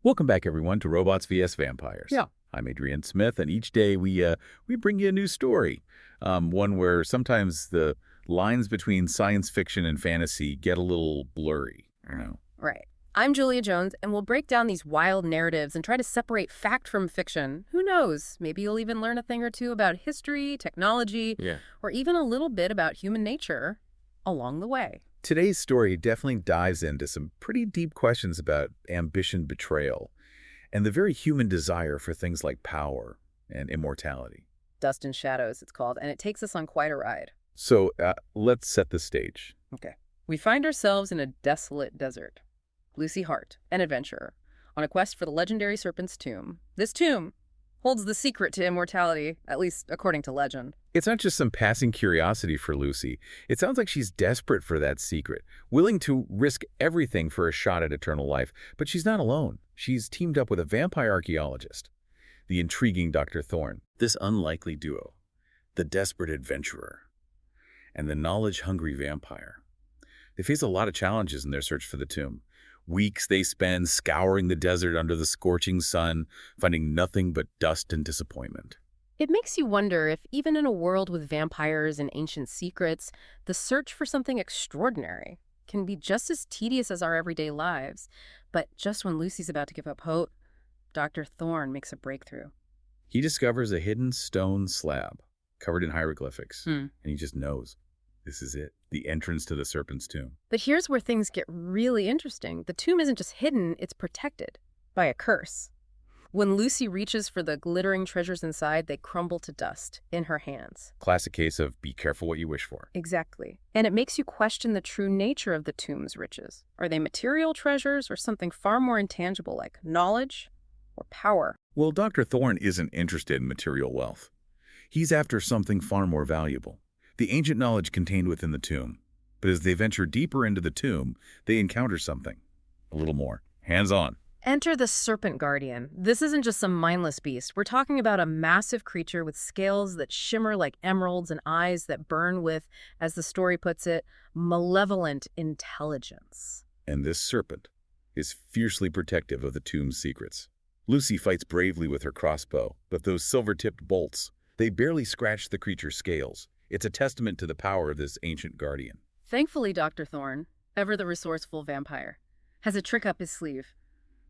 Welcome back, everyone, to Robots vs. Vampires. Yeah. I'm Adrian Smith, and each day we bring you a new story, one where sometimes the lines between science fiction and fantasy get a little blurry. Right. I'm Julia Jones, and we'll break down these wild narratives and try to separate fact from fiction. Who knows? Maybe you'll even learn a thing or two about history, technology, Yeah. or even a little bit about human nature along the way. Today's story definitely dives into some pretty deep questions about ambition, betrayal, and the very human desire for things like power and immortality. Dust and Shadows, it's called, and it takes us on quite a ride. So let's set the stage. Okay. We find ourselves in a desolate desert. Lucy Hart, an adventurer, on a quest for the legendary Serpent's tomb. This tomb holds the secret to immortality, at least according to legend. It's not just some passing curiosity for Lucy. It sounds like she's desperate for that secret, willing to risk everything for a shot at eternal life. But she's not alone. She's teamed up with a vampire archaeologist, the intriguing Dr. Thorne. This unlikely duo, the desperate adventurer and the knowledge-hungry vampire. They face a lot of challenges in their search for the tomb. Weeks they spend scouring the desert under the scorching sun, finding nothing but dust and disappointment. It makes you wonder if, even in a world with vampires and ancient secrets, the search for something extraordinary can be just as tedious as our everyday lives. But just when Lucy's about to give up hope, Dr. Thorne makes a breakthrough. He discovers a hidden stone slab covered in hieroglyphics, and he just knows this is it, the entrance to the Serpent's tomb. But here's where things get really interesting. The tomb isn't just hidden, it's protected by a curse. When Lucy reaches for the glittering treasures inside, they crumble to dust in her hands. Classic case of be careful what you wish for. Exactly. And it makes you question the true nature of the tomb's riches. Are they material treasures or something far more intangible like knowledge or power? Well, Dr. Thorne isn't interested in material wealth. He's after something far more valuable, the ancient knowledge contained within the tomb. But as they venture deeper into the tomb, they encounter something a little more hands-on. Enter the Serpent Guardian. This isn't just some mindless beast. We're talking about a massive creature with scales that shimmer like emeralds and eyes that burn with, as the story puts it, malevolent intelligence. And this serpent is fiercely protective of the tomb's secrets. Lucy fights bravely with her crossbow, but those silver-tipped bolts, they barely scratch the creature's scales. It's a testament to the power of this ancient guardian. Thankfully, Dr. Thorne, ever the resourceful vampire, has a trick up his sleeve.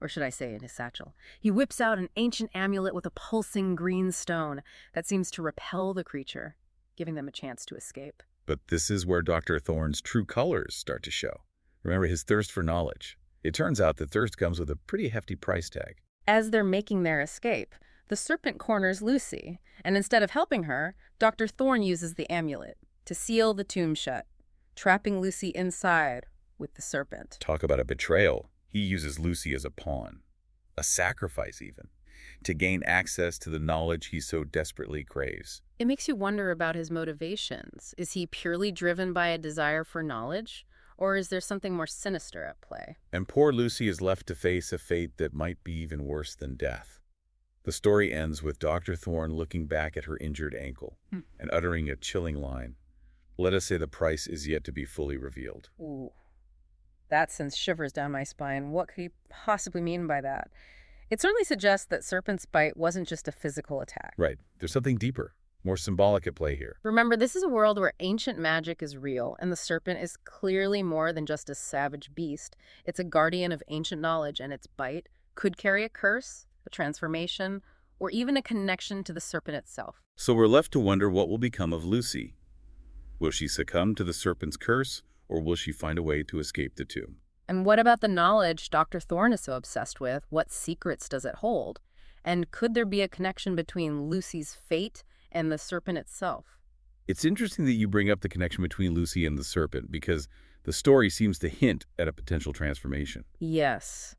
Or should I say in his satchel. He whips out an ancient amulet with a pulsing green stone that seems to repel the creature, giving them a chance to escape. But this is where Dr. Thorne's true colors start to show. Remember his thirst for knowledge. It turns out that thirst comes with a pretty hefty price tag. As they're making their escape, the serpent corners Lucy, and instead of helping her, Dr. Thorne uses the amulet to seal the tomb shut, trapping Lucy inside with the serpent. Talk about a betrayal. He uses Lucy as a pawn, a sacrifice even, to gain access to the knowledge he so desperately craves. It makes you wonder about his motivations. Is he purely driven by a desire for knowledge, or is there something more sinister at play? And poor Lucy is left to face a fate that might be even worse than death. The story ends with Dr. Thorne looking back at her injured ankle and uttering a chilling line. Let us say the price is yet to be fully revealed. Ooh. That sends shivers down my spine. What could he possibly mean by that? It certainly suggests that Serpent's bite wasn't just a physical attack. Right. There's something deeper, more symbolic at play here. Remember, this is a world where ancient magic is real, and the serpent is clearly more than just a savage beast. It's a guardian of ancient knowledge, and its bite could carry a curse, a transformation, or even a connection to the serpent itself. So we're left to wonder what will become of Lucy. Will she succumb to the serpent's curse, or will she find a way to escape the tomb? And what about the knowledge Dr. Thorne is so obsessed with? What secrets does it hold? And could there be a connection between Lucy's fate and the serpent itself? It's interesting that you bring up the connection between Lucy and the serpent, because the story seems to hint at a potential transformation. Yes.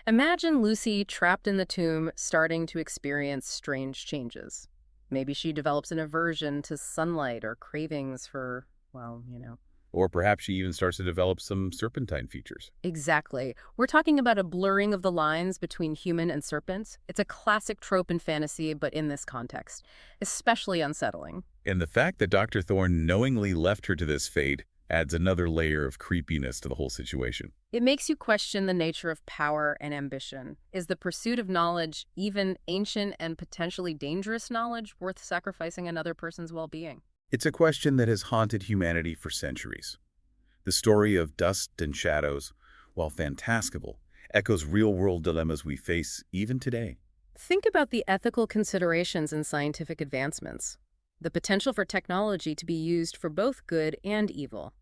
Imagine Lucy trapped in the tomb, starting to experience strange changes. Maybe she develops an aversion to sunlight or cravings for, Or perhaps she even starts to develop some serpentine features. Exactly. We're talking about a blurring of the lines between human and serpents. It's a classic trope in fantasy, but in this context, especially unsettling. And the fact that Dr. Thorne knowingly left her to this fate Adds another layer of creepiness to the whole situation. It makes you question the nature of power and ambition. Is the pursuit of knowledge, even ancient and potentially dangerous knowledge, worth sacrificing another person's well-being? It's a question that has haunted humanity for centuries. The story of dust and shadows, while fantastical, echoes real-world dilemmas we face even today. Think about the ethical considerations in scientific advancements. The potential for technology to be used for both good and evil.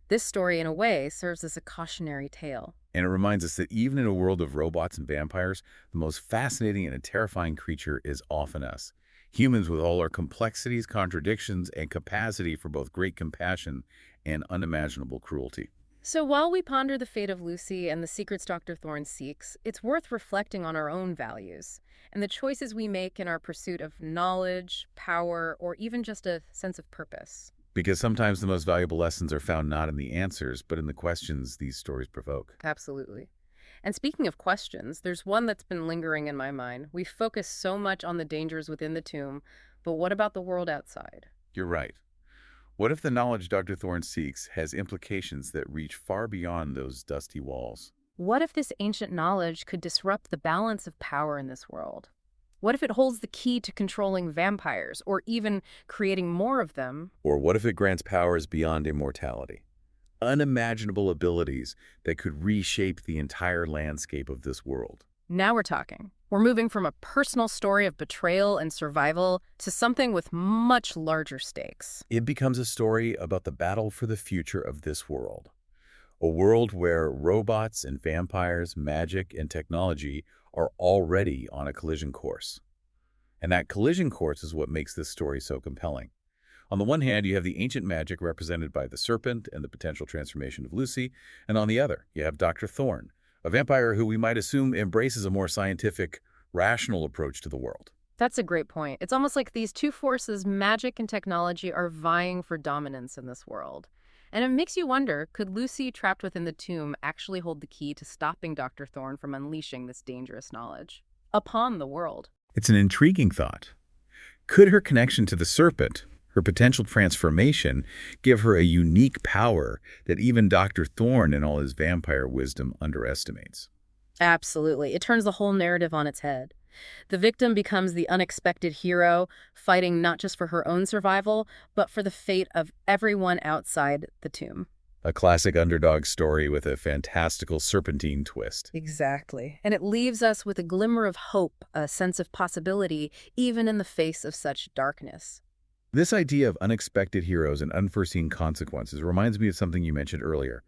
This story, in a way, serves as a cautionary tale. And it reminds us that even in a world of robots and vampires, the most fascinating and terrifying creature is often us. Humans with all our complexities, contradictions, and capacity for both great compassion and unimaginable cruelty. So while we ponder the fate of Lucy and the secrets Dr. Thorne seeks, it's worth reflecting on our own values and the choices we make in our pursuit of knowledge, power, or even just a sense of purpose. Because sometimes the most valuable lessons are found not in the answers, but in the questions these stories provoke. Absolutely. And speaking of questions, there's one that's been lingering in my mind. We focus so much on the dangers within the tomb, but what about the world outside? You're right. What if the knowledge Dr. Thorne seeks has implications that reach far beyond those dusty walls? What if this ancient knowledge could disrupt the balance of power in this world? What if it holds the key to controlling vampires, or even creating more of them? Or what if it grants powers beyond immortality? Unimaginable abilities that could reshape the entire landscape of this world. Now we're talking. We're moving from a personal story of betrayal and survival to something with much larger stakes. It becomes a story about the battle for the future of this world. A world where robots and vampires, magic and technology are already on a collision course. And that collision course is what makes this story so compelling. On the one hand, you have the ancient magic represented by the Serpent and the potential transformation of Lucy, and on the other, you have Dr. Thorne, a vampire who we might assume embraces a more scientific, rational approach to the world. That's a great point. It's almost like these two forces, magic and technology, are vying for dominance in this world. And it makes you wonder, could Lucy, trapped within the tomb, actually hold the key to stopping Dr. Thorne from unleashing this dangerous knowledge upon the world? It's an intriguing thought. Could her connection to the Serpent, her potential transformation, give her a unique power that even Dr. Thorne in all his vampire wisdom underestimates? Absolutely. It turns the whole narrative on its head. The victim becomes the unexpected hero, fighting not just for her own survival, but for the fate of everyone outside the tomb. A classic underdog story with a fantastical serpentine twist. Exactly. And it leaves us with a glimmer of hope, a sense of possibility, even in the face of such darkness. This idea of unexpected heroes and unforeseen consequences reminds me of something you mentioned earlier.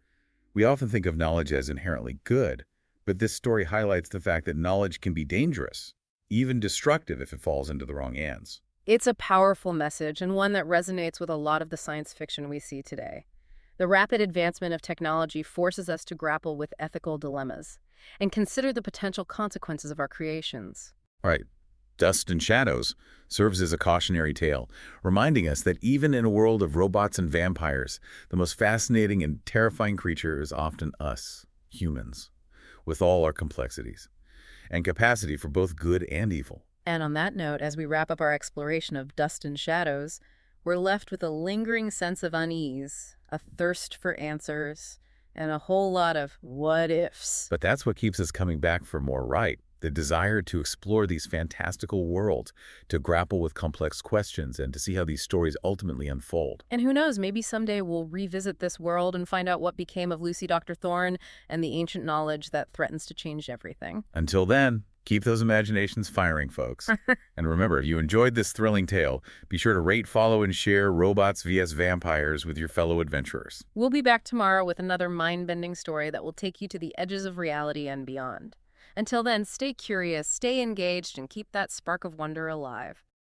We often think of knowledge as inherently good, but this story highlights the fact that knowledge can be dangerous, even destructive if it falls into the wrong hands. It's a powerful message, and one that resonates with a lot of the science fiction we see today. The rapid advancement of technology forces us to grapple with ethical dilemmas and consider the potential consequences of our creations. Right. Dust and Shadows serves as a cautionary tale, reminding us that even in a world of robots and vampires, the most fascinating and terrifying creature is often us, humans, with all our complexities and capacity for both good and evil. And on that note, as we wrap up our exploration of Dust and Shadows, we're left with a lingering sense of unease, a thirst for answers, and a whole lot of what ifs. But that's what keeps us coming back for more, right? The desire to explore these fantastical worlds, to grapple with complex questions, and to see how these stories ultimately unfold. And who knows, maybe someday we'll revisit this world and find out what became of Lucy Dr. Thorne and the ancient knowledge that threatens to change everything. Until then, keep those imaginations firing, folks. And remember, if you enjoyed this thrilling tale, be sure to rate, follow, and share Robots vs. Vampires with your fellow adventurers. We'll be back tomorrow with another mind-bending story that will take you to the edges of reality and beyond. Until then, stay curious, stay engaged, and keep that spark of wonder alive.